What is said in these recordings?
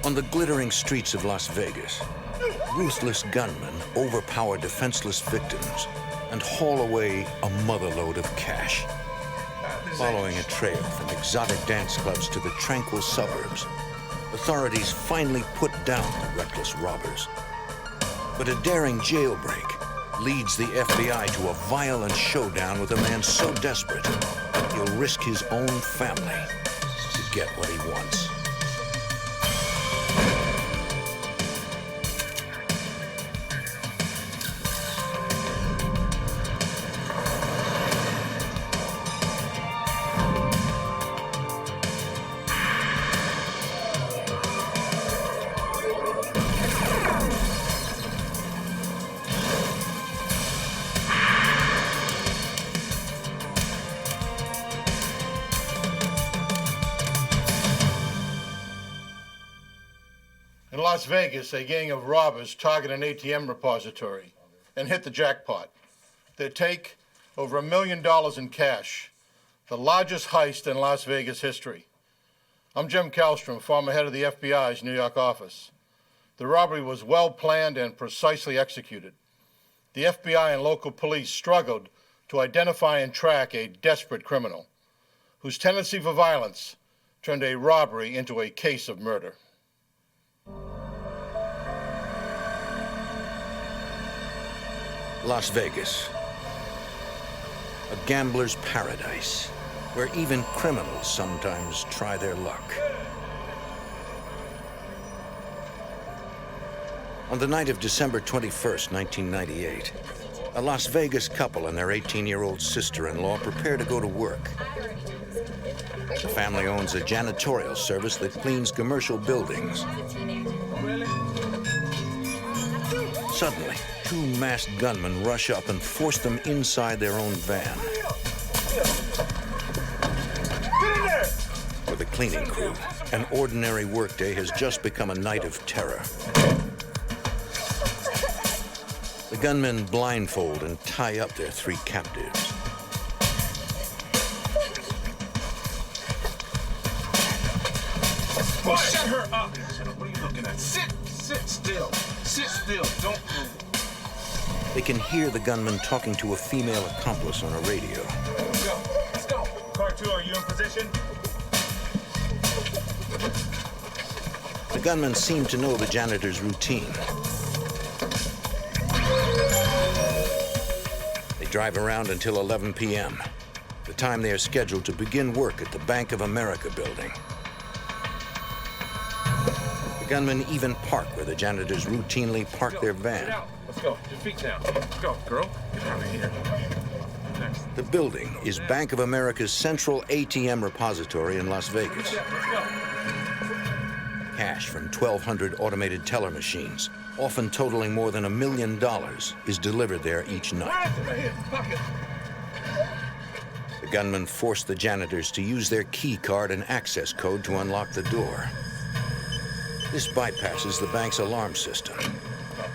On the glittering streets of Las Vegas, ruthless gunmen overpower defenseless victims and haul away a motherlode of cash. Following a trail from exotic dance clubs to the tranquil suburbs, authorities finally put down the reckless robbers. But a daring jailbreak leads the FBI to a violent showdown with a man so desperate, he'll risk his own family to get what he wants. In Las Vegas, a gang of robbers target an ATM repository and hit the jackpot. They take over $1 million in cash, the largest heist in Las Vegas history. I'm Jim Kallstrom, former head of the FBI's New York office. The robbery was well planned and precisely executed. The FBI and local police struggled to identify and track a desperate criminal whose tendency for violence turned a robbery into a case of murder. Las Vegas, a gambler's paradise, where even criminals sometimes try their luck. On the night of December 21st, 1998, a Las Vegas couple and their 18-year-old sister-in-law prepare to go to work. The family owns a janitorial service that cleans commercial buildings. Suddenly, two masked gunmen rush up and force them inside their own van. For the cleaning crew, an ordinary workday has just become a night of terror. The gunmen blindfold and tie up their three captives. Well, shut her up! What are you looking at? Sit still. Sit still. Don't move. They can hear the gunman talking to a female accomplice on a radio. Let's go. Let's go. Car 2, are you in position? The gunmen seem to know the janitor's routine. They drive around until 11 p.m., the time they are scheduled to begin work at the Bank of America building. The gunmen even park where the janitors routinely park their van. Let's go. Your feet down. Let's go, girl. Get out of here. Next. The building is Bank of America's central ATM repository in Las Vegas. Let's go. Cash from 1,200 automated teller machines, often totaling more than $1 million, is delivered there each night. The gunmen force the janitors to use their key card and access code to unlock the door. This bypasses the bank's alarm system.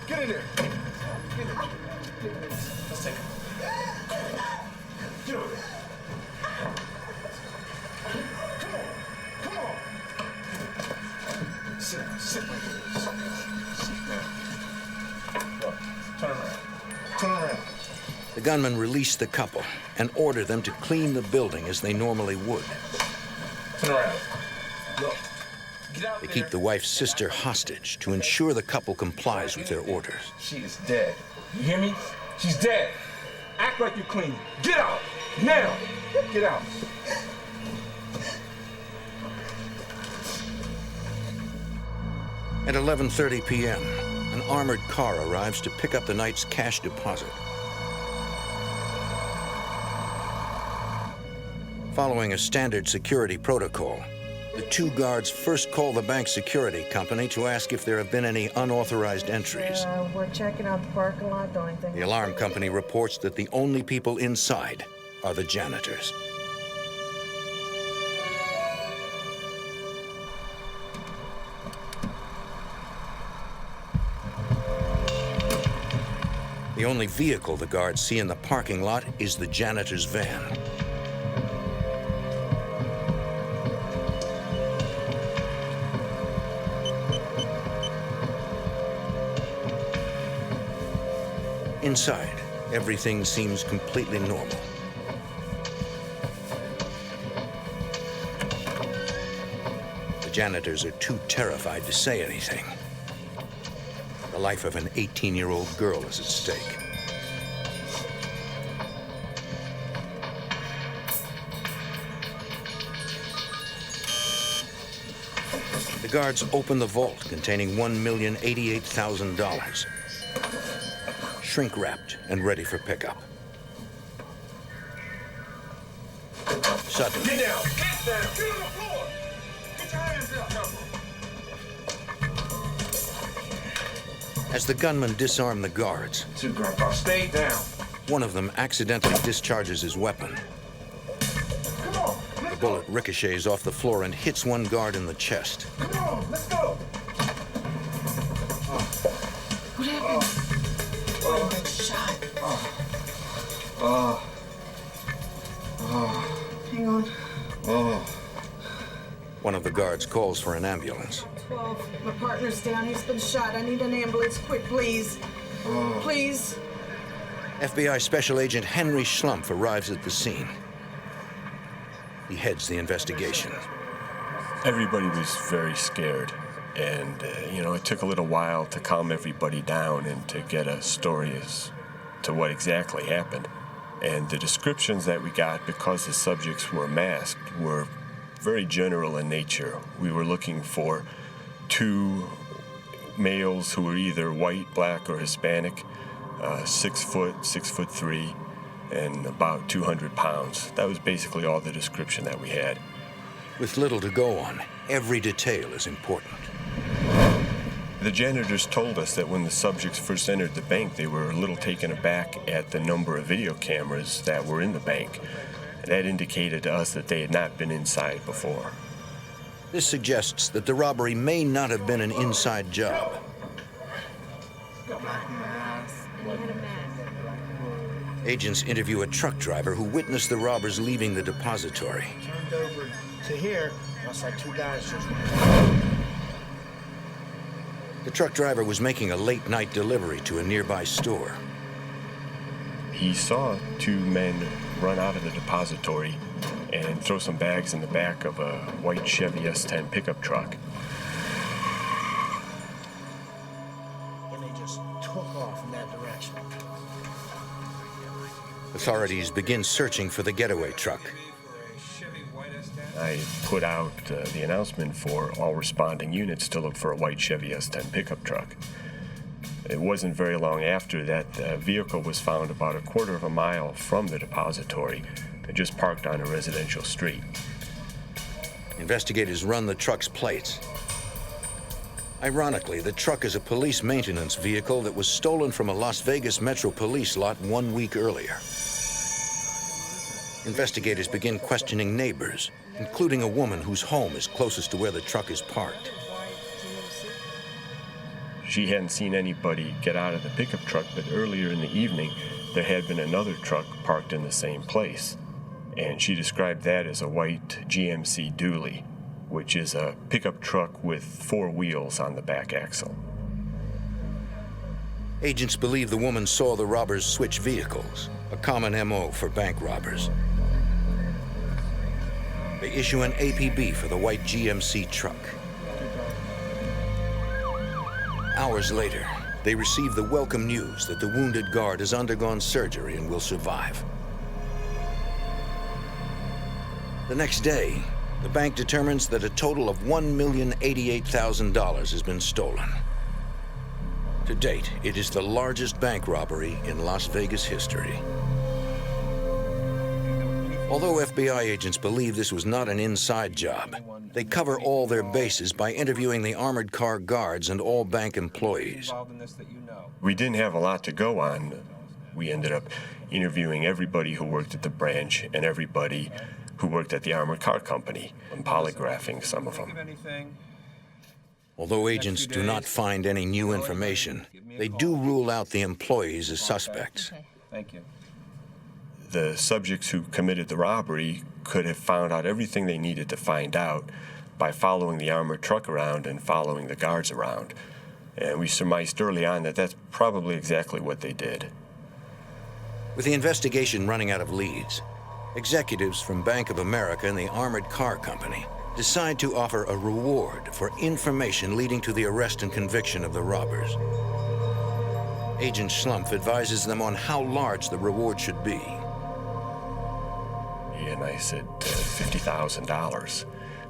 Get in there. Get in there. Let's take it. Get over there. Come on. Sit down. Sit right there. Sit down. Look, turn around. Turn around. The gunmen release the couple and order them to clean the building as they normally would. Turn around. Look. They keep the wife's sister hostage to ensure the couple complies with their orders. She is dead. You hear me? She's dead. Act like you're clean. Get out! Now! Get out. At 11:30 p.m., an armored car arrives to pick up the night's cash deposit. Following a standard security protocol, the two guards first call the bank security company to ask if there have been any unauthorized entries. We're checking out the parking lot. The only thing. The alarm company reports that the only people inside are the janitors. The only vehicle the guards see in the parking lot is the janitor's van. Inside, everything seems completely normal. The janitors are too terrified to say anything. The life of an 18-year-old girl is at stake. The guards open the vault containing $1,088,000, shrink-wrapped and ready for pickup. Suddenly, Get down! Get down! Get on the floor! Get your hands up! as the gunmen disarm the guards, Two grandpa, stay down. one of them accidentally discharges his weapon. Come on, The let's go. bullet ricochets off the floor and hits one guard in the chest. Come on, let's go. What happened? Oh, been shot. Hang on. One of the guards calls for an ambulance. 12. My partner's down. He's been shot. I need an ambulance. Quick, please. Please. FBI Special Agent Henry Schlumpf arrives at the scene. He heads the investigation. Everybody was very scared, and it took a little while to calm everybody down and to get a story as to what exactly happened. And the descriptions that we got, because the subjects were masked, were very general in nature. We were looking for two males who were either white, black, or Hispanic, 6 foot, 6'3", and about 200 pounds. That was basically all the description that we had. With little to go on, every detail is important. The janitors told us that when the subjects first entered the bank, they were a little taken aback at the number of video cameras that were in the bank. That indicated to us that they had not been inside before. This suggests that the robbery may not have been an inside job. Agents interview a truck driver who witnessed the robbers leaving the depository. Turned over to here, looks like two guys just The truck driver was making a late-night delivery to a nearby store. He saw two men run out of the depository and throw some bags in the back of a white Chevy S10 pickup truck. and they just took off in that direction. Authorities begin searching for the getaway truck. I put out the announcement for all responding units to look for a white Chevy S10 pickup truck. It wasn't very long after that the vehicle was found about a quarter of a mile from the depository, just parked on a residential street. Investigators run the truck's plates. Ironically, the truck is a police maintenance vehicle that was stolen from a Las Vegas Metro Police lot 1 week earlier. Investigators begin questioning neighbors, including a woman whose home is closest to where the truck is parked. She hadn't seen anybody get out of the pickup truck, but earlier in the evening, there had been another truck parked in the same place. And she described that as a white GMC dually, which is a pickup truck with 4 wheels on the back axle. Agents believe the woman saw the robbers switch vehicles, a common MO for bank robbers. They issue an APB for the white GMC truck. Hours later, they receive the welcome news that the wounded guard has undergone surgery and will survive. The next day, the bank determines that a total of $1,088,000 has been stolen. To date, it is the largest bank robbery in Las Vegas history. Although FBI agents believe this was not an inside job, they cover all their bases by interviewing the armored car guards and all bank employees. We didn't have a lot to go on. We ended up interviewing everybody who worked at the branch and everybody who worked at the armored car company and polygraphing some of them. Although agents do not find any new information, they do rule out the employees as suspects. Thank you. The subjects who committed the robbery could have found out everything they needed to find out by following the armored truck around and following the guards around. And we surmised early on that that's probably exactly what they did. With the investigation running out of leads, executives from Bank of America and the Armored Car Company decide to offer a reward for information leading to the arrest and conviction of the robbers. Agent Schlumpf advises them on how large the reward should be. And I said $50,000,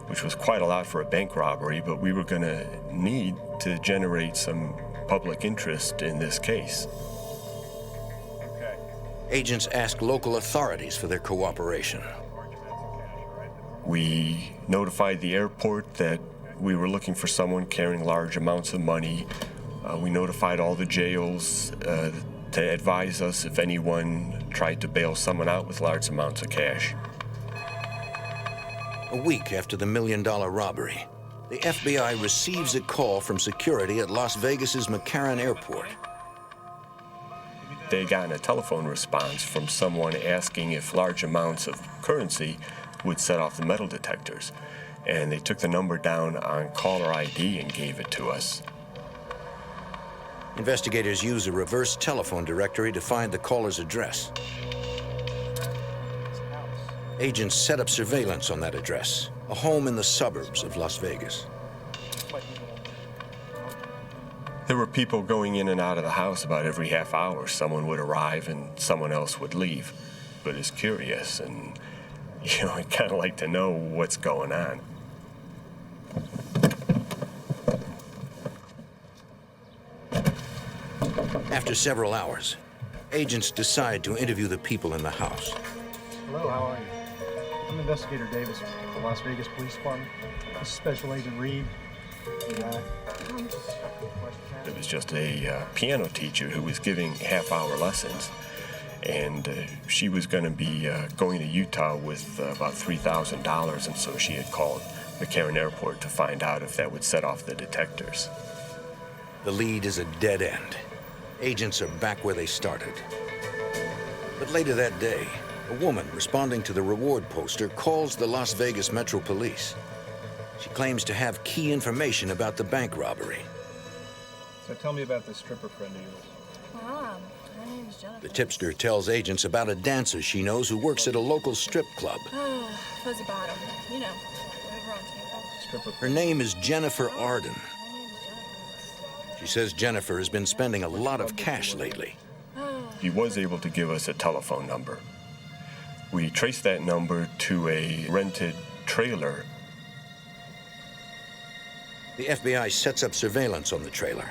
which was quite a lot for a bank robbery, but we were going to need to generate some public interest in this case. Agents ask local authorities for their cooperation. We notified the airport that we were looking for someone carrying large amounts of money. We notified all the jails to advise us if anyone tried to bail someone out with large amounts of cash. A week after the $1 million robbery, the FBI receives a call from security at Las Vegas's McCarran Airport. They had gotten a telephone response from someone asking if large amounts of currency would set off the metal detectors. And they took the number down on caller ID and gave it to us. Investigators use a reverse telephone directory to find the caller's address. Agents set up surveillance on that address, a home in the suburbs of Las Vegas. There were people going in and out of the house about every half hour. Someone would arrive and someone else would leave. But it's curious, and I kind of like to know what's going on. After several hours, agents decide to interview the people in the house. Hello, how are you? I'm Investigator Davis from the Las Vegas Police Department. This is Special Agent Reed. It was just a piano teacher who was giving half-hour lessons, and she was going to be going to Utah with about $3,000, and so she had called McCarran Airport to find out if that would set off the detectors. The lead is a dead end. Agents are back where they started. But later that day, a woman responding to the reward poster calls the Las Vegas Metro Police. She claims to have key information about the bank robbery. So tell me about this stripper friend of yours. Her name's Jennifer. The tipster tells agents about a dancer she knows who works at a local strip club. Oh, Fuzzy Bottom. Over on Tampa. Stripper. Her name is Jennifer Arden. Her name's Jennifer. She says Jennifer has been spending a lot of cash lately. He was able to give us a telephone number. We traced that number to a rented trailer. The FBI sets up surveillance on the trailer.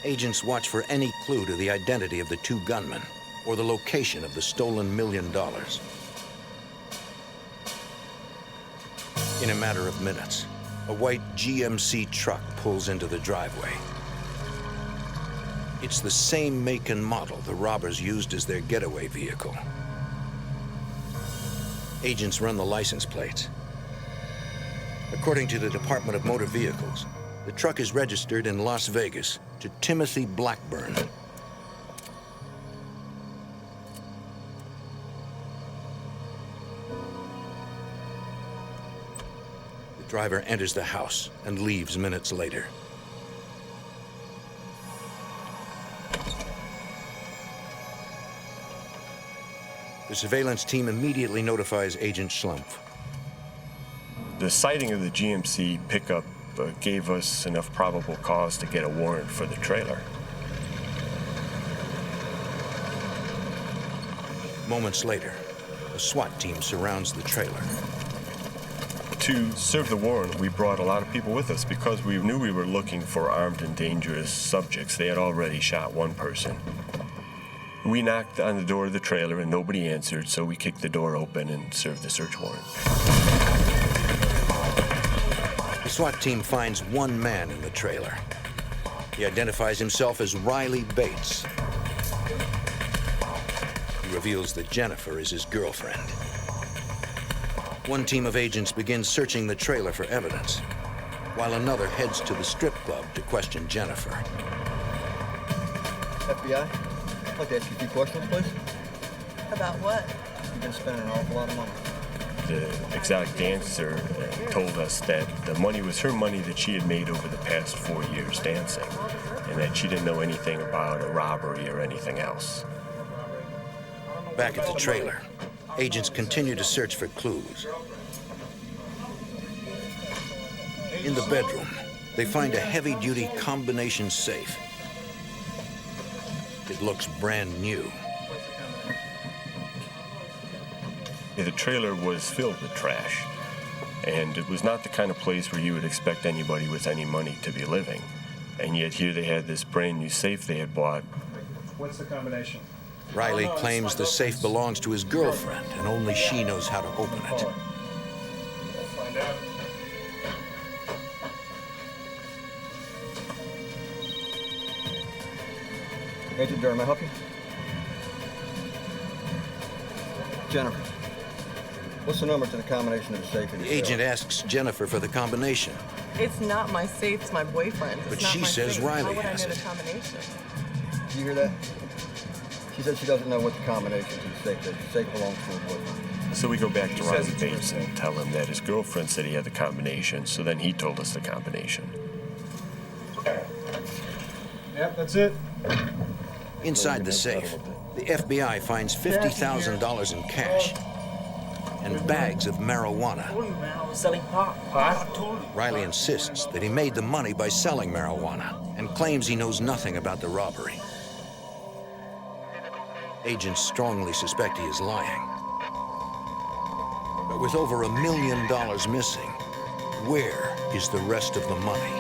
Agents watch for any clue to the identity of the two gunmen or the location of the stolen $1 million. In a matter of minutes, a white GMC truck pulls into the driveway. It's the same make and model the robbers used as their getaway vehicle. Agents run the license plates. According to the Department of Motor Vehicles, the truck is registered in Las Vegas to Timothy Blackburn. The driver enters the house and leaves minutes later. The surveillance team immediately notifies Agent Schlumpf. The sighting of the GMC pickup gave us enough probable cause to get a warrant for the trailer. Moments later, a SWAT team surrounds the trailer. To serve the warrant, we brought a lot of people with us because we knew we were looking for armed and dangerous subjects. They had already shot one person. We knocked on the door of the trailer and nobody answered, so we kicked the door open and served the search warrant. The SWAT team finds one man in the trailer. He identifies himself as Riley Bates. He reveals that Jennifer is his girlfriend. One team of agents begins searching the trailer for evidence, while another heads to the strip club to question Jennifer. FBI, I'd like to ask you a few questions, please. About what? You've been spending an awful lot of money. The exotic dancer told us that the money was her money that she had made over the past 4 years dancing. And that she didn't know anything about a robbery or anything else. Back at the trailer, agents continue to search for clues. In the bedroom, they find a heavy-duty combination safe. It looks brand new. The trailer was filled with trash, and it was not the kind of place where you would expect anybody with any money to be living. And yet here they had this brand new safe they had bought. What's the combination? Riley claims the safe belongs to his girlfriend, and only she knows how to open it. Find out. Agent Durham, may I help you? Jennifer, what's the number to the combination of the safe in The your cell? agent asks Jennifer for the combination, It's not my safe, it's my boyfriend's. but It's not she my says safe. Riley How would has I know it. the combination? Do you hear that? She said she doesn't know what the combination to the safe is. The safe belongs to her boyfriend. So we go back to Riley Bates and tell him that his girlfriend said he had the combination, so then he told us the combination. Yep, that's it. Inside the safe, the FBI finds $50,000 in cash and bags of marijuana. I told you, man, I was selling pot. I told you. Riley insists that he made the money by selling marijuana and claims he knows nothing about the robbery. Agents strongly suspect he is lying. But with over $1 million missing, where is the rest of the money?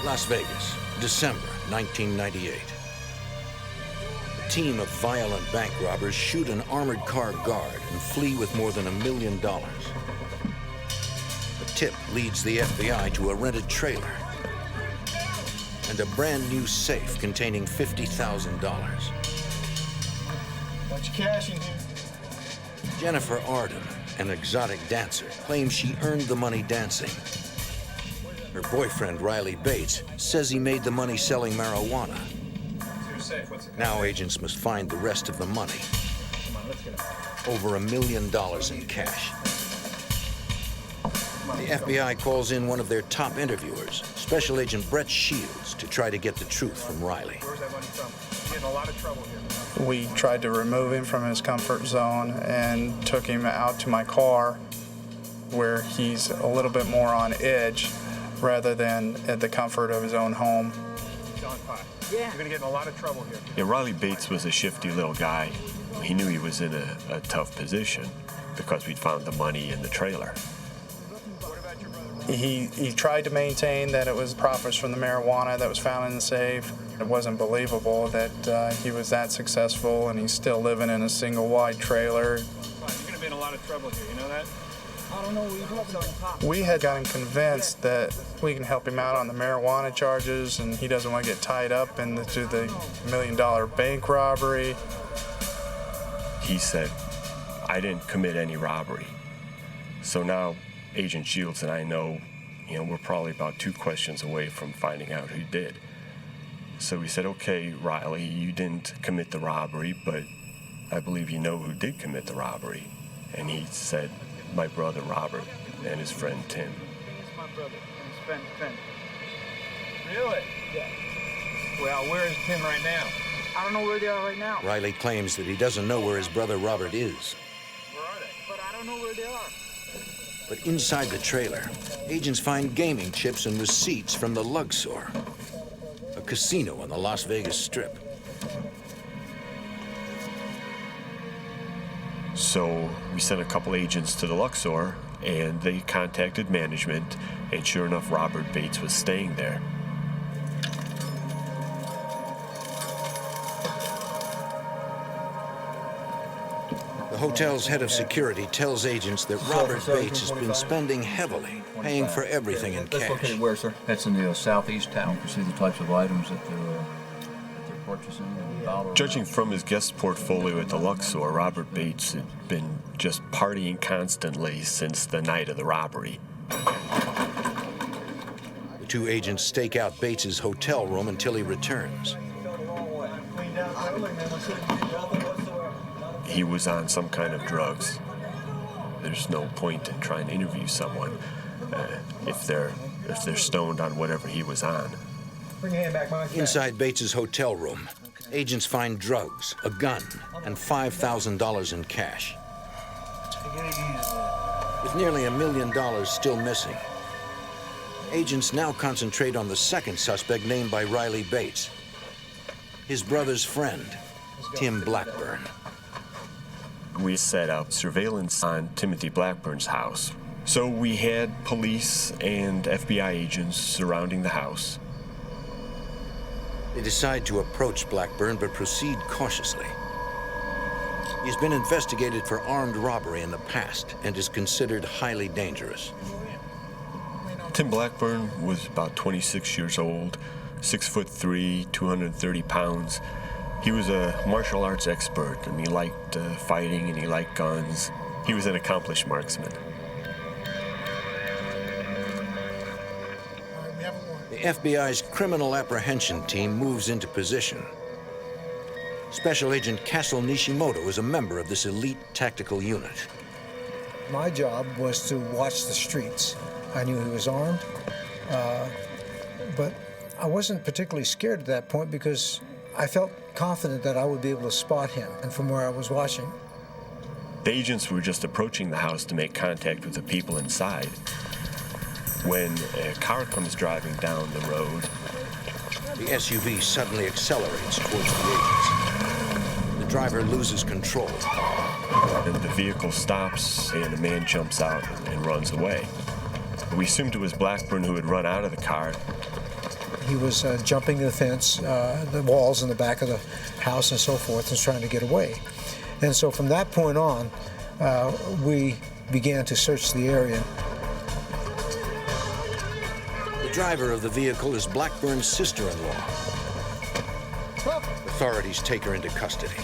Las Vegas, December 1998. A team of violent bank robbers shoot an armored car guard and flee with more than $1 million. A tip leads the FBI to a rented trailer and a brand new safe containing $50,000. Bunch of cash in here. Jennifer Arden, an exotic dancer, claims she earned the money dancing. Her boyfriend, Riley Bates, says he made the money selling marijuana. Now agents must find the rest of the money. Over $1 million in cash. The FBI calls in one of their top interviewers, Special Agent Brett Shields, to try to get the truth from Riley. Where's that money from? You're getting a lot of trouble here. We tried to remove him from his comfort zone and took him out to my car where he's a little bit more on edge rather than at the comfort of his own home. John Pye. Yeah. You're gonna get in a lot of trouble here. Yeah, Riley Bates was a shifty little guy. He knew he was in a tough position because we'd found the money in the trailer. He tried to maintain that it was profits from the marijuana that was found in the safe. It wasn't believable that he was that successful and he's still living in a single wide trailer. You're gonna be in a lot of trouble here, you know that? I don't know what you're selling pot. We had gotten convinced that we can help him out on the marijuana charges and he doesn't want to get tied up into the $1 million bank robbery. He said, I didn't commit any robbery. So now Agent Shields and I know, we're probably about 2 questions away from finding out who did. So we said, okay, Riley, you didn't commit the robbery, but I believe you know who did commit the robbery. And he said, my brother Robert and his friend Tim. It's my brother and his friend Finn. Really? Yeah. Well, where is Tim right now? I don't know where they are right now. Riley claims that he doesn't know where his brother Robert is. Where are they? But I don't know where they are. But inside the trailer, agents find gaming chips and receipts from the Luxor, a casino on the Las Vegas Strip. So we sent a couple agents to the Luxor, and they contacted management, and sure enough, Robert Bates was staying there. The hotel's head of security tells agents that Robert Bates has been spending heavily, paying for everything in That's cash. located where, sir? That's in the southeast town. You can see the types of items that they're purchasing. Judging from his guest portfolio at the Luxor, Robert Bates had been just partying constantly since the night of the robbery. The 2 agents stake out Bates's hotel room until he returns. He was on some kind of drugs. There's no point in trying to interview someone if they're if they're stoned on whatever he was on. Bring your hand back, Mike. Inside Bates's hotel room, agents find drugs, a gun, and $5,000 in cash. With nearly $1 million still missing, agents now concentrate on the second suspect named by Riley Bates, his brother's friend, Tim Blackburn. We set up surveillance on Timothy Blackburn's house. So we had police and FBI agents surrounding the house. They decide to approach Blackburn, but proceed cautiously. He's been investigated for armed robbery in the past and is considered highly dangerous. Tim Blackburn was about 26 years old, 6'3", 230 pounds. He was a martial arts expert, and he liked fighting, and he liked guns. He was an accomplished marksman. The FBI's criminal apprehension team moves into position. Special Agent Castle Nishimoto is a member of this elite tactical unit. My job was to watch the streets. I knew he was armed, but I wasn't particularly scared at that point because I felt confident that I would be able to spot him, and from where I was watching. The agents were just approaching the house to make contact with the people inside when a car comes driving down the road. The SUV suddenly accelerates towards the agents. The driver loses control. And the vehicle stops, and a man jumps out and runs away. We assumed it was Blackburn who had run out of the car. He was jumping the fence, the walls in the back of the house and so forth, and trying to get away. And so from that point on, we began to search the area. The driver of the vehicle is Blackburn's sister-in-law. Authorities take her into custody.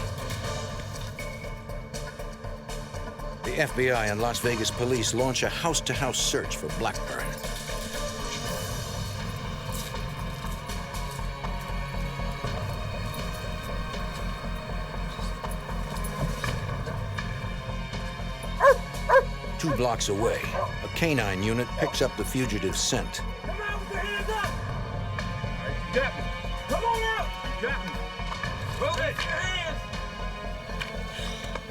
The FBI and Las Vegas police launch a house-to-house search for Blackburn. Two blocks away, a canine unit picks up the fugitive's scent. Got me. Come on out. You got me. Move it. Your hands.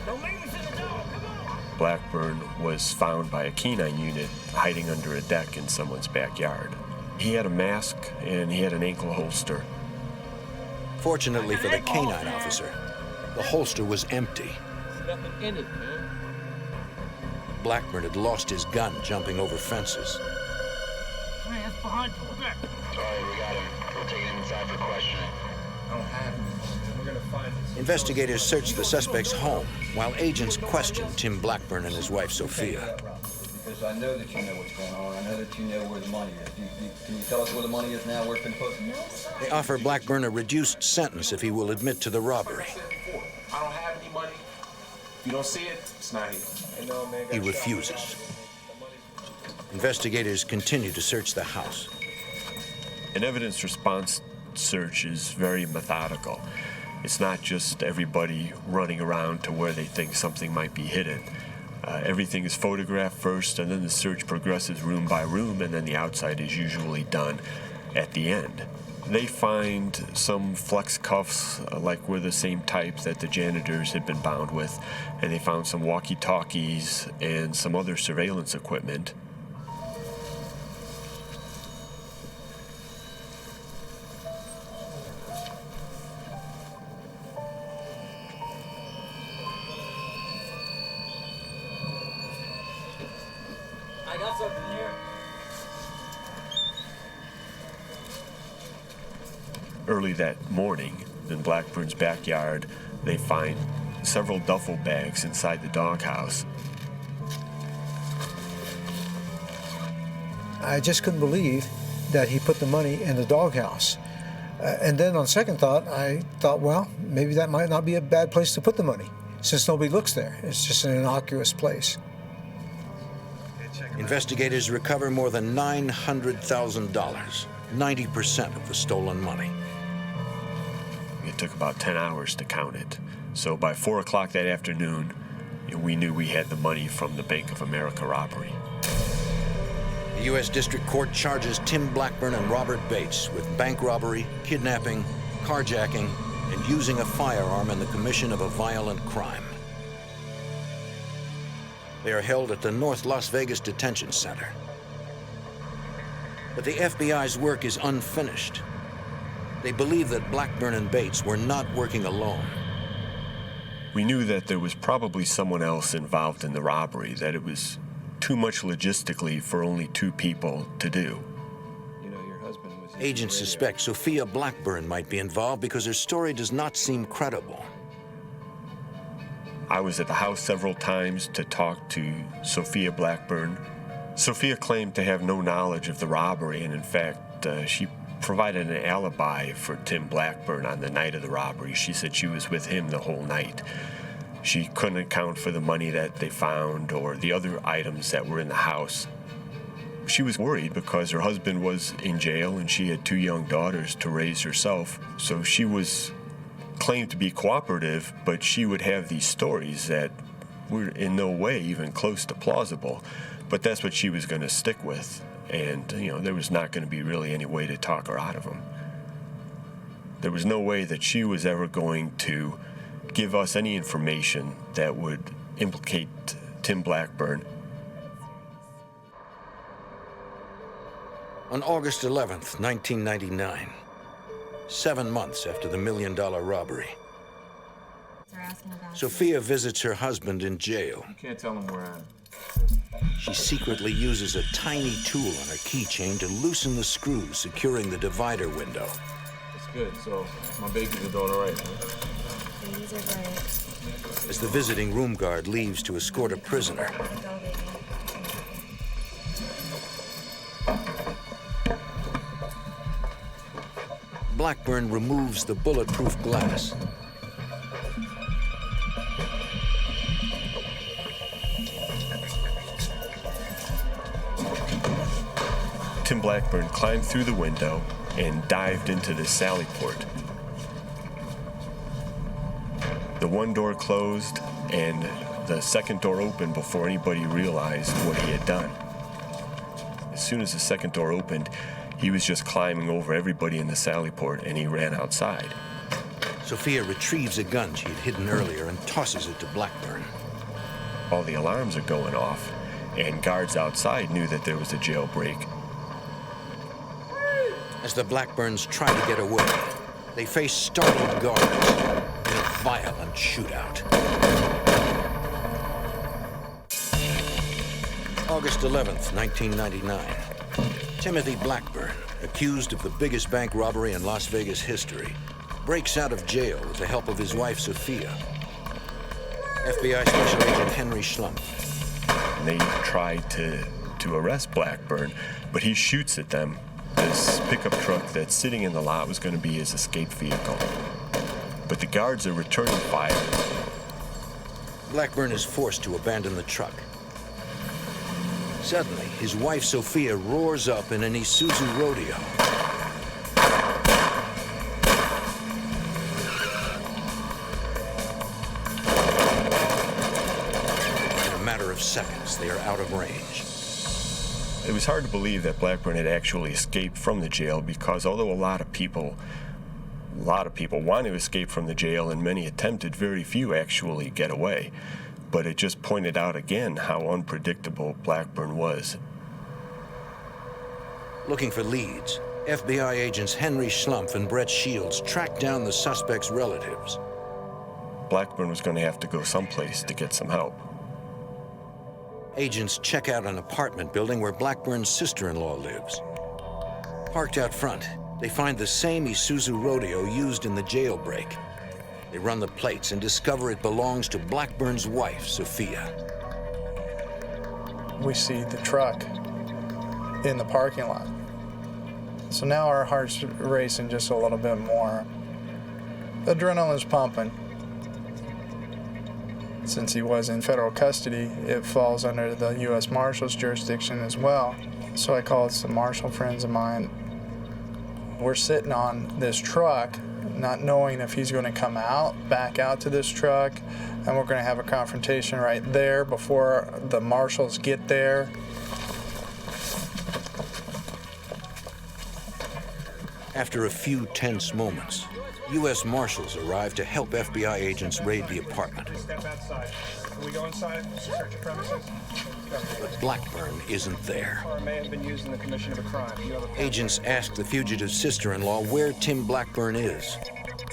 Don't leave us in the dog. Come on. Blackburn was found by a canine unit hiding under a deck in someone's backyard. He had a mask and he had an ankle holster. Fortunately for the canine officer, the holster was empty. There's nothing in it, man. Blackburn had lost his gun jumping over fences. Hands behind you. Back. Sorry, we got him. We'll take him inside for questioning. I don't have him. We're gonna find this. Investigators search the suspect's home while agents question Tim Blackburn and his wife, Sophia. Because I know that you know what's going on. I know that you know where the money is. Can you tell us where the money is now, where it's been put? They offer Blackburn a reduced sentence if he will admit to the robbery. I don't have any money. If you don't see it, it's not here. He refuses. Investigators continue to search the house. An evidence response search is very methodical. It's not just everybody running around to where they think something might be hidden. Everything is photographed first, and then the search progresses room by room, and then the outside is usually done at the end. They find some flex cuffs, like were the same type that the janitors had been bound with, and they found some walkie-talkies and some other surveillance equipment. I got something here. Early that morning, in Blackburn's backyard, they find several duffel bags inside the doghouse. I just couldn't believe that he put the money in the doghouse. And then on second thought, I thought, well, maybe that might not be a bad place to put the money, since nobody looks there. It's just an innocuous place. Investigators recover more than $900,000, 90% of the stolen money. It took about 10 hours to count it. So by 4 o'clock that afternoon, we knew we had the money from the Bank of America robbery. The The U.S. District Court charges Tim Blackburn and Robert Bates with bank robbery, kidnapping, carjacking, and using a firearm in the commission of a violent crime. They are held at the North Las Vegas Detention Center. But the FBI's work is unfinished. They believe that Blackburn and Bates were not working alone. We knew that there was probably someone else involved in the robbery, that it was too much logistically for only two people to do. You know, your husband was... Agents suspect Sophia Blackburn might be involved because her story does not seem credible. I was at the house several times to talk to Sophia Blackburn. Sophia claimed to have no knowledge of the robbery, and in fact, she provided an alibi for Tim Blackburn on the night of the robbery. She said she was with him the whole night. She couldn't account for the money that they found or the other items that were in the house. She was worried because her husband was in jail and she had two young daughters to raise herself. So she was claimed to be cooperative, but she would have these stories that were in no way even close to plausible. But that's what she was going to stick with. And, there was not going to be really any way to talk her out of them. There was no way that she was ever going to give us any information that would implicate Tim Blackburn. On August 11th, 1999, 7 months after the $1 million robbery, Sophia visits her husband in jail. You can't tell him where I am. She secretly uses a tiny tool on her keychain to loosen the screws securing the divider window. That's good. So my babies are doing all right, huh? Babies are great. As the visiting room guard leaves to escort a prisoner, Blackburn removes the bulletproof glass. Tim Blackburn climbed through the window and dived into the sally port. The one door closed and the second door opened before anybody realized what he had done. As soon as the second door opened, he was just climbing over everybody in the sally port and he ran outside. Sophia retrieves a gun she had hidden earlier and tosses it to Blackburn. All the alarms are going off, and guards outside knew that there was a jailbreak. As the Blackburns try to get away, they face startled guards in a violent shootout. August 11th, 1999. Timothy Blackburn, accused of the biggest bank robbery in Las Vegas history, breaks out of jail with the help of his wife, Sophia. FBI Special Agent Henry Schlumpf. They tried to arrest Blackburn, but he shoots at them. This pickup truck that's sitting in the lot was going to be his escape vehicle. But the guards are returning fire. Blackburn is forced to abandon the truck. Suddenly, his wife Sophia roars up in an Isuzu rodeo. In a matter of seconds, they are out of range. It was hard to believe that Blackburn had actually escaped from the jail because although a lot of people want to escape from the jail and many attempted, very few actually get away. But it just pointed out again how unpredictable Blackburn was. Looking for leads, FBI agents Henry Schlumpf and Brett Shields tracked down the suspect's relatives. Blackburn was going to have to go someplace to get some help. Agents check out an apartment building where Blackburn's sister-in-law lives. Parked out front, they find the same Isuzu rodeo used in the jailbreak. They run the plates and discover it belongs to Blackburn's wife, Sophia. We see the truck in the parking lot. So now our heart's racing just a little bit more. Adrenaline's pumping. Since he was in federal custody, it falls under the U.S. Marshal's jurisdiction as well. So I called some Marshal friends of mine. We're sitting on this truck, not knowing if he's going to come back out to this truck, and we're going to have a confrontation right there before the Marshals get there. After a few tense moments, U.S. Marshals arrive to help FBI agents raid the apartment. Step outside. Can we go inside, search the premises? But Blackburn isn't there. Or may have been used in the commission of a crime. Agents ask the fugitive's sister-in-law where Tim Blackburn is.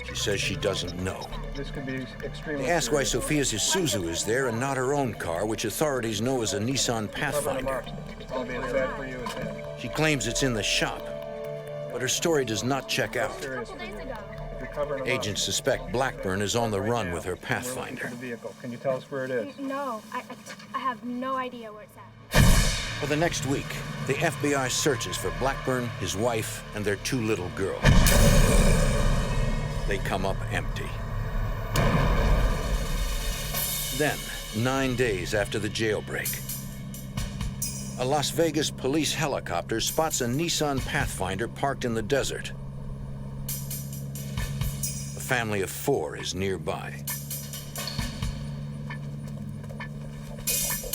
She says she doesn't know. This could be extremely. They ask why Sophia's Isuzu is there and not her own car, which authorities know as a Nissan Pathfinder. She claims it's in the shop, but her story does not check out. Agents suspect Blackburn is on the run with her Pathfinder. Can you tell us where it is? No, I have no idea where it's at. For the next week, the FBI searches for Blackburn, his wife, and their 2 little girls. They come up empty. Then, 9 days after the jailbreak, a Las Vegas police helicopter spots a Nissan Pathfinder parked in the desert. A family of 4 is nearby.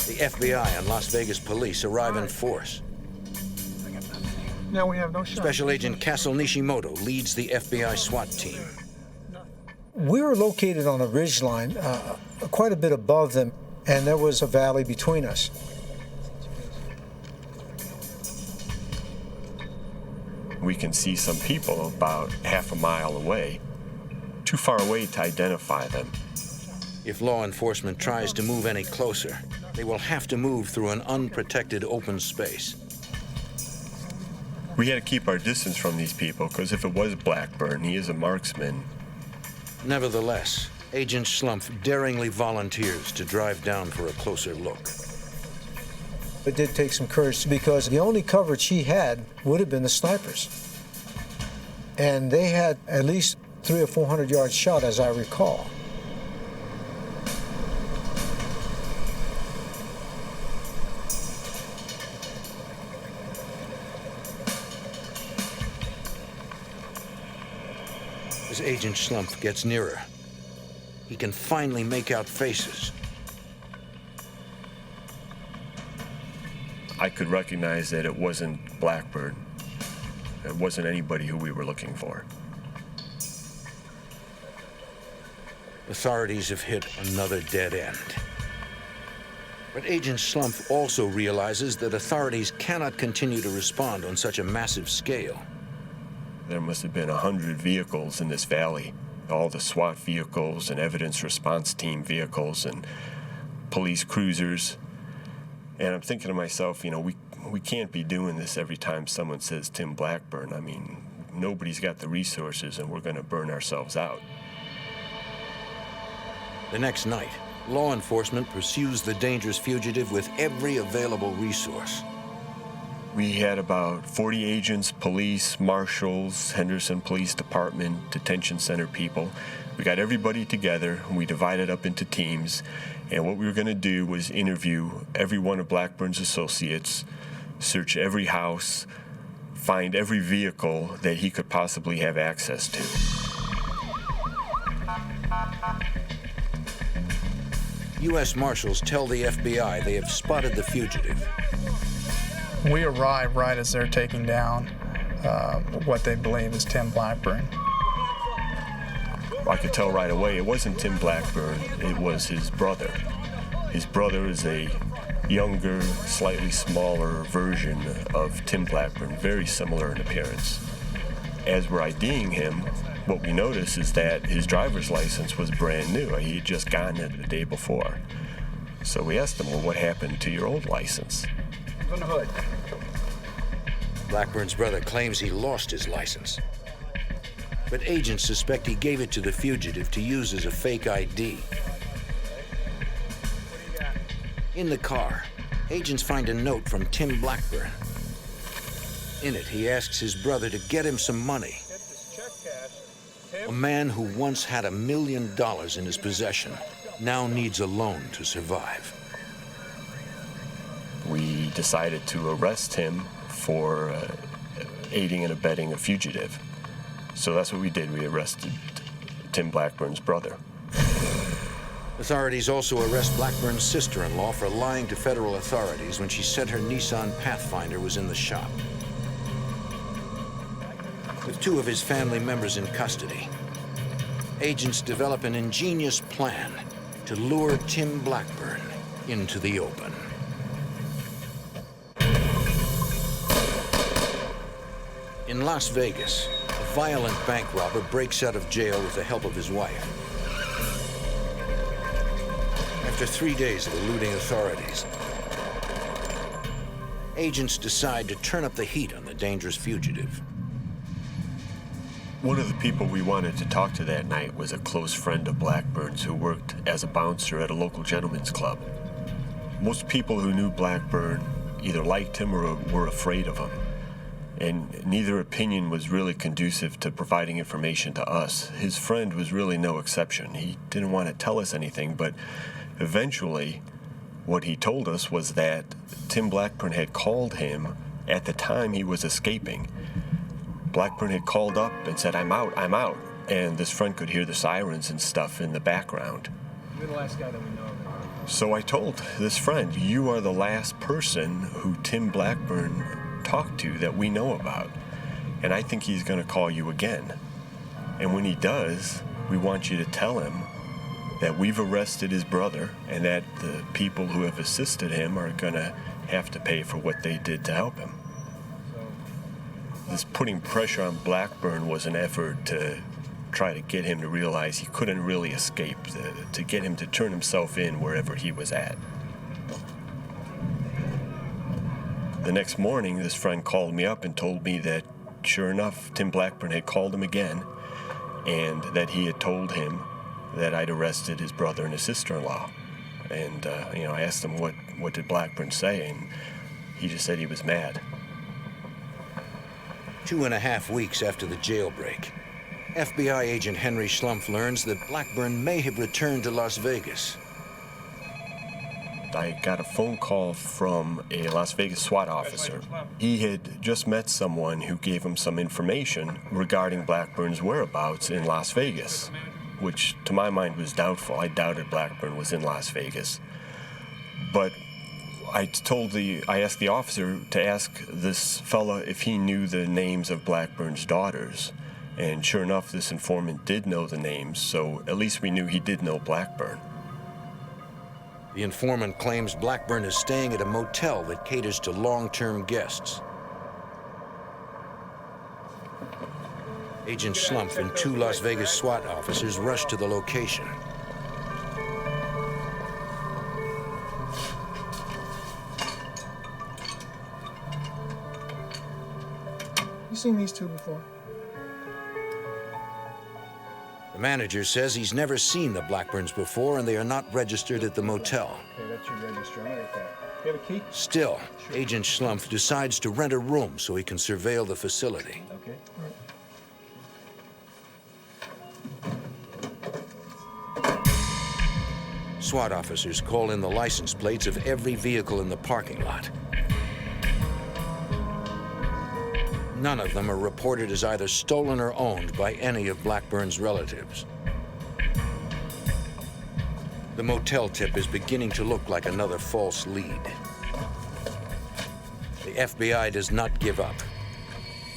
The FBI and Las Vegas police arrive in force. Now we have no shot. Special Agent Castle Nishimoto leads the FBI SWAT team. We were located on a ridgeline quite a bit above them, and there was a valley between us. We can see some people about half a mile away, too far away to identify them. If law enforcement tries to move any closer, they will have to move through an unprotected open space. We had to keep our distance from these people, because if it was Blackburn, he is a marksman. Nevertheless, Agent Schlumpf daringly volunteers to drive down for a closer look. It did take some courage, because the only coverage he had would have been the snipers. And they had at least 300 or 400 yards shot, as I recall. As Agent Schlumpf gets nearer, he can finally make out faces. I could recognize that it wasn't Blackburn. It wasn't anybody who we were looking for. Authorities have hit another dead end. But Agent Schlumpf also realizes that authorities cannot continue to respond on such a massive scale. There must have been 100 vehicles in this valley. All the SWAT vehicles and evidence response team vehicles and police cruisers. And I'm thinking to myself, you know, we can't be doing this every time someone says Tim Blackburn. I mean, nobody's got the resources and we're going to burn ourselves out. The next night, law enforcement pursues the dangerous fugitive with every available resource. We had about 40 agents, police, marshals, Henderson Police Department, detention center people. We got everybody together, and we divided up into teams. And what we were going to do was interview every one of Blackburn's associates, search every house, find every vehicle that he could possibly have access to. U.S. Marshals tell the FBI they have spotted the fugitive. We arrive right as they're taking down what they believe is Tim Blackburn. I could tell right away it wasn't Tim Blackburn, it was his brother. His brother is a younger, slightly smaller version of Tim Blackburn, very similar in appearance. As we're IDing him, what we notice is that his driver's license was brand new. He had just gotten it the day before. So we asked him, well, what happened to your old license? On the hood. Blackburn's brother claims he lost his license. But agents suspect he gave it to the fugitive to use as a fake ID. In the car, agents find a note from Tim Blackburn. In it, he asks his brother to get him some money. A man who once had $1 million in his possession now needs a loan to survive. We decided to arrest him for aiding and abetting a fugitive. So that's what we did. We arrested Tim Blackburn's brother. Authorities also arrest Blackburn's sister-in-law for lying to federal authorities when she said her Nissan Pathfinder was in the shop. With two of his family members in custody, agents develop an ingenious plan to lure Tim Blackburn into the open. In Las Vegas, a violent bank robber breaks out of jail with the help of his wife. After 3 days of eluding authorities, agents decide to turn up the heat on the dangerous fugitive. One of the people we wanted to talk to that night was a close friend of Blackburn's who worked as a bouncer at a local gentleman's club. Most people who knew Blackburn either liked him or were afraid of him, and neither opinion was really conducive to providing information to us. His friend was really no exception. He didn't want to tell us anything, but eventually what he told us was that Tim Blackburn had called him at the time he was escaping. Blackburn had called up and said, I'm out, and this friend could hear the sirens and stuff in the background. You're the last guy that we know of. So I told this friend, you are the last person who Tim Blackburn talked to that we know about, and I think he's going to call you again. And when he does, we want you to tell him that we've arrested his brother and that the people who have assisted him are going to have to pay for what they did to help him. This putting pressure on Blackburn was an effort to try to get him to realize he couldn't really escape, to get him to turn himself in wherever he was at. The next morning, this friend called me up and told me that, sure enough, Tim Blackburn had called him again, and that he had told him that I'd arrested his brother and his sister-in-law. And, I asked him what did Blackburn say, and he just said he was mad. 2.5 weeks after the jailbreak, FBI agent Henry Schlumpf learns that Blackburn may have returned to Las Vegas. I got a phone call from a Las Vegas SWAT officer. He had just met someone who gave him some information regarding Blackburn's whereabouts in Las Vegas, which to my mind was doubtful. I doubted Blackburn was in Las Vegas. But I asked the officer to ask this fella if he knew the names of Blackburn's daughters. And sure enough, this informant did know the names, so at least we knew he did know Blackburn. The informant claims Blackburn is staying at a motel that caters to long-term guests. Agent Schlumpf and 2 Las Vegas SWAT officers rush to the location. You seen these two before? The manager says he's never seen the Blackburns before and they are not registered at the motel. Okay, that's your register. I'm gonna get that. You have a key? Still, Agent Schlumpf decides to rent a room so he can surveil the facility. Okay. All right. SWAT officers call in the license plates of every vehicle in the parking lot. None of them are reported as either stolen or owned by any of Blackburn's relatives. The motel tip is beginning to look like another false lead. The FBI does not give up.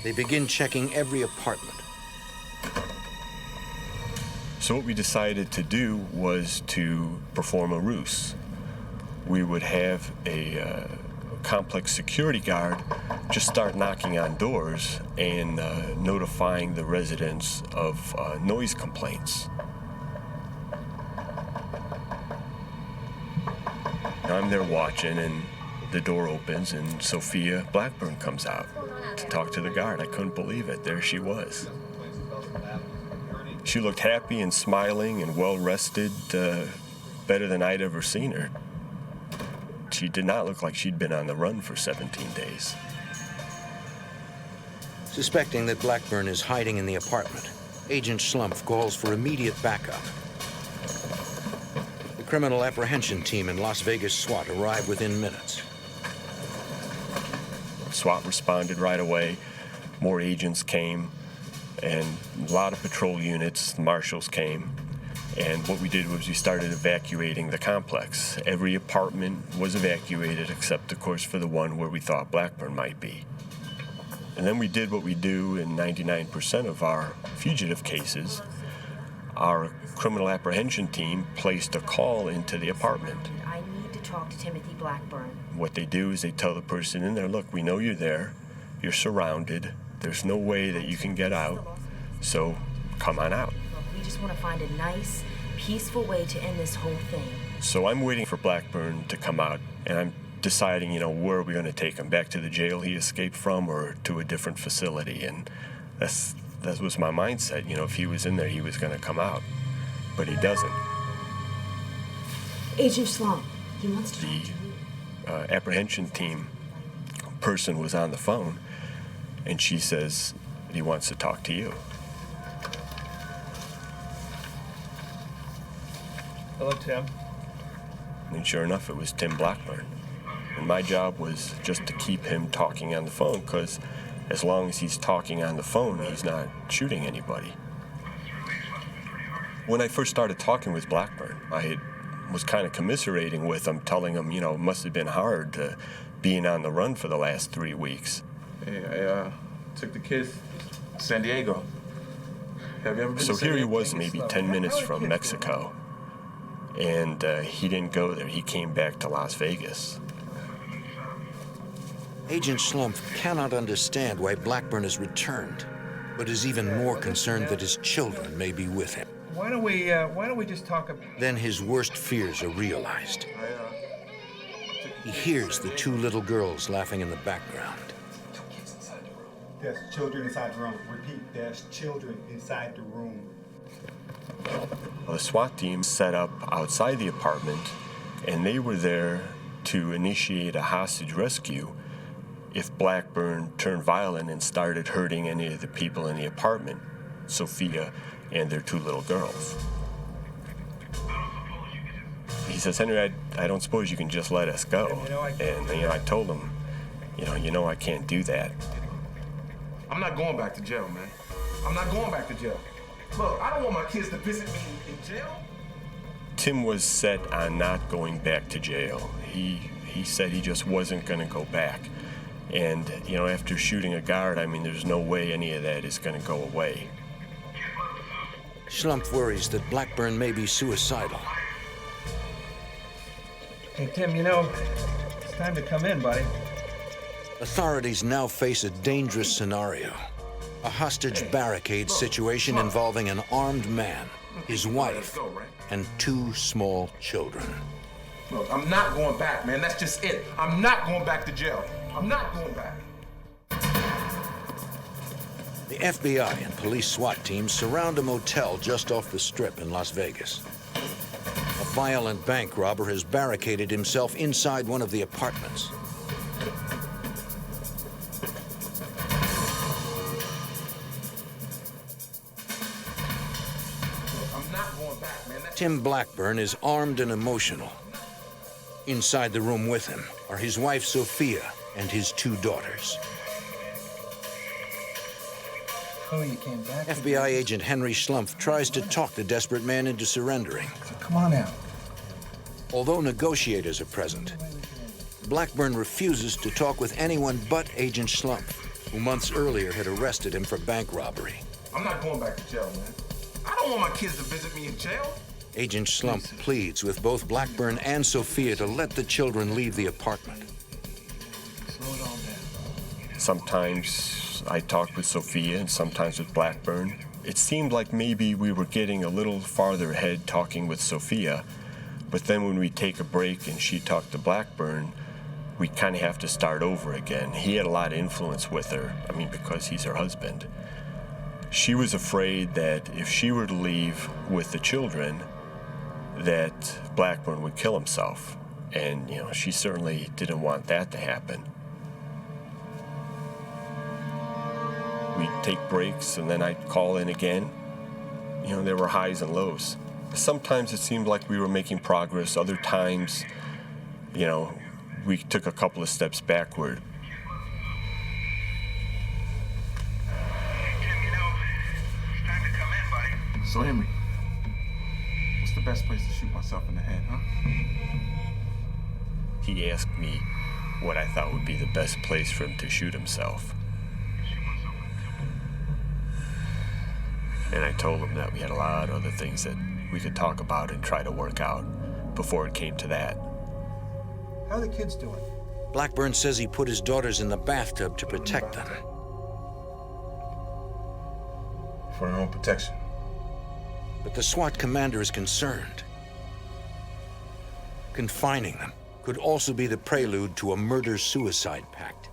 They begin checking every apartment. So what we decided to do was to perform a ruse. We would have a complex security guard just start knocking on doors and notifying the residents of noise complaints. I'm there watching, and the door opens, and Sophia Blackburn comes out to talk to the guard. I couldn't believe it. There she was. She looked happy and smiling and well-rested, better than I'd ever seen her. She did not look like she'd been on the run for 17 days. Suspecting that Blackburn is hiding in the apartment, Agent Schlumpf calls for immediate backup. The criminal apprehension team in Las Vegas SWAT arrive within minutes. SWAT responded right away. More agents came, and a lot of patrol units, marshals came. And what we did was we started evacuating the complex. Every apartment was evacuated except, of course, for the one where we thought Blackburn might be. And then we did what we do in 99% of our fugitive cases. Our criminal apprehension team placed a call into the apartment. I need to talk to Timothy Blackburn. What they do is they tell the person in there, look, we know you're there. You're surrounded. There's no way that you can get out. So come on out. Look, we just want to find a nice, peaceful way to end this whole thing. So I'm waiting for Blackburn to come out, and I'm deciding, where are we going to take him? Back to the jail he escaped from or to a different facility? And that was my mindset. If he was in there, he was going to come out. But he doesn't. Agent Slump, he wants to talk to you. The apprehension team person was on the phone, and she says he wants to talk to you. Hello, Tim. And sure enough, it was Tim Blackburn. And my job was just to keep him talking on the phone, because as long as he's talking on the phone, he's not shooting anybody. When I first started talking with Blackburn, I was kind of commiserating with him, telling him, it must have been hard being on the run for the last 3 weeks. Hey, I took the kids to San Diego. Have you ever been So to San here he Diego? was, maybe 10 minutes from Mexico, and he didn't go there. He came back to Las Vegas. Agent Slump cannot understand why Blackburn has returned, but is even more concerned that his children may be with him. Why don't we just talk about... Then his worst fears are realized. He hears the two little girls laughing in the background. There's children inside the room. Repeat, there's children inside the room. The SWAT team set up outside the apartment, and they were there to initiate a hostage rescue if Blackburn turned violent and started hurting any of the people in the apartment, Sophia and their two little girls. He says, Henry, I don't suppose you can just let us go. And I told him, I can't do that. I'm not going back to jail, man. I'm not going back to jail. Look, I don't want my kids to visit me in jail. Tim was set on not going back to jail. He said he just wasn't going to go back. And, after shooting a guard, there's no way any of that is going to go away. Slump worries that Blackburn may be suicidal. Hey, Tim, it's time to come in, buddy. Authorities now face a dangerous scenario. A hostage barricade situation involving an armed man, his wife, and two small children. Look, I'm not going back, man. That's just it. I'm not going back to jail. I'm not going back. The FBI and police SWAT teams surround a motel just off the Strip in Las Vegas. A violent bank robber has barricaded himself inside one of the apartments. I'm not going back, man. Tim Blackburn is armed and emotional. Inside the room with him are his wife, Sophia, and his two daughters. Oh, you came back. FBI agent Henry Slump tries to talk the desperate man into surrendering. Come on out. Although negotiators are present, Blackburn refuses to talk with anyone but Agent Slump, who months earlier had arrested him for bank robbery. I'm not going back to jail, man. I don't want my kids to visit me in jail. Agent Slump pleads with both Blackburn and Sophia to let the children leave the apartment. Slow it all down. Sometimes I talked with Sophia and sometimes with Blackburn. It seemed like maybe we were getting a little farther ahead talking with Sophia, but then when we take a break and she talked to Blackburn, we kind of have to start over again. He had a lot of influence with her, because he's her husband. She was afraid that if she were to leave with the children, that Blackburn would kill himself. And, she certainly didn't want that to happen. We'd take breaks, and then I'd call in again. There were highs and lows. Sometimes it seemed like we were making progress. Other times, we took a couple of steps backward. So, Henry, what's the best place to shoot myself in the head, huh? He asked me what I thought would be the best place for him to shoot himself. And I told him that we had a lot of other things that we could talk about and try to work out before it came to that. How are the kids doing? Blackburn says he put his daughters in the bathtub to protect them. For their own protection. But the SWAT commander is concerned. Confining them could also be the prelude to a murder-suicide pact.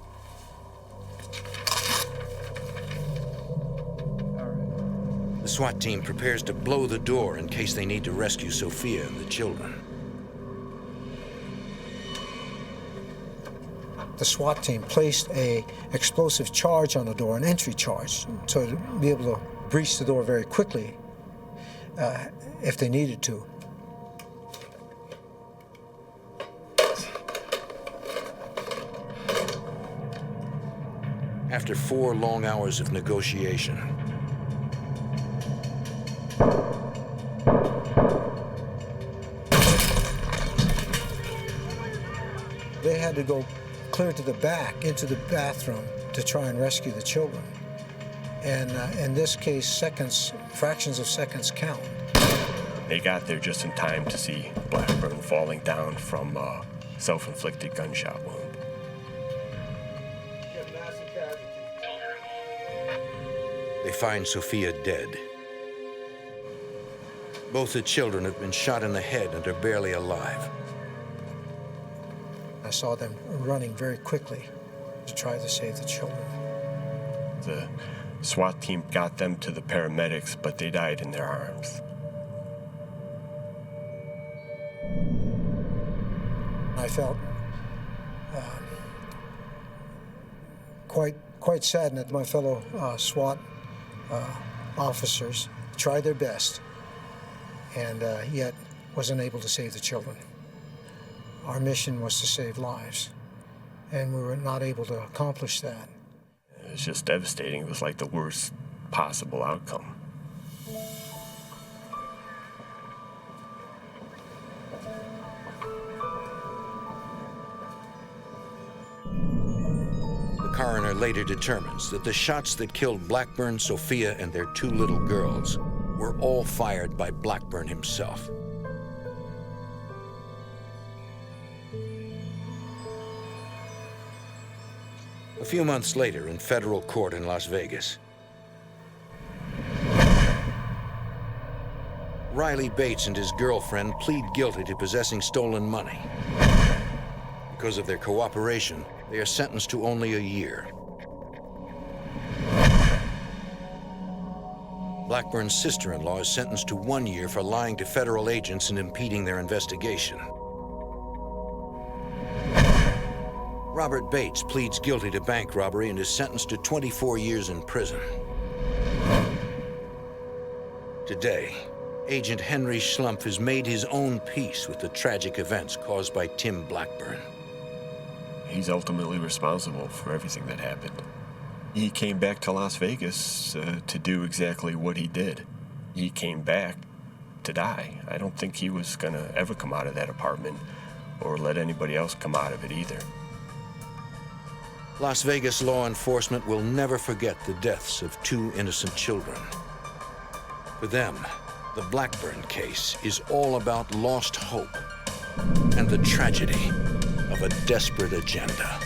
The SWAT team prepares to blow the door in case they need to rescue Sophia and the children. The SWAT team placed an explosive charge on the door, an entry charge, so to be able to breach the door very quickly if they needed to. After 4 long hours of negotiation, they had to go clear to the back, into the bathroom, to try and rescue the children. And in this case, seconds, fractions of seconds count. They got there just in time to see Blackburn falling down from a self-inflicted gunshot wound. they find Sophia dead. Both the children have been shot in the head and are barely alive. I saw them running very quickly to try to save the children. The SWAT team got them to the paramedics, but they died in their arms. I felt quite saddened that my fellow SWAT officers tried their best and yet wasn't able to save the children. Our mission was to save lives, and we were not able to accomplish that. It was just devastating. It was like the worst possible outcome. The coroner later determines that the shots that killed Blackburn, Sophia, and their 2 little girls were all fired by Blackburn himself. A few months later, in federal court in Las Vegas, Riley Bates and his girlfriend plead guilty to possessing stolen money. Because of their cooperation, they are sentenced to only a year. Blackburn's sister-in-law is sentenced to 1 year for lying to federal agents and impeding their investigation. Robert Bates pleads guilty to bank robbery and is sentenced to 24 years in prison. Today, Agent Henry Schlumpf has made his own peace with the tragic events caused by Tim Blackburn. He's ultimately responsible for everything that happened. He came back to Las Vegas to do exactly what he did. He came back to die. I don't think he was gonna ever come out of that apartment or let anybody else come out of it either. Las Vegas law enforcement will never forget the deaths of 2 innocent children. For them, the Blackburn case is all about lost hope and the tragedy of a desperate agenda.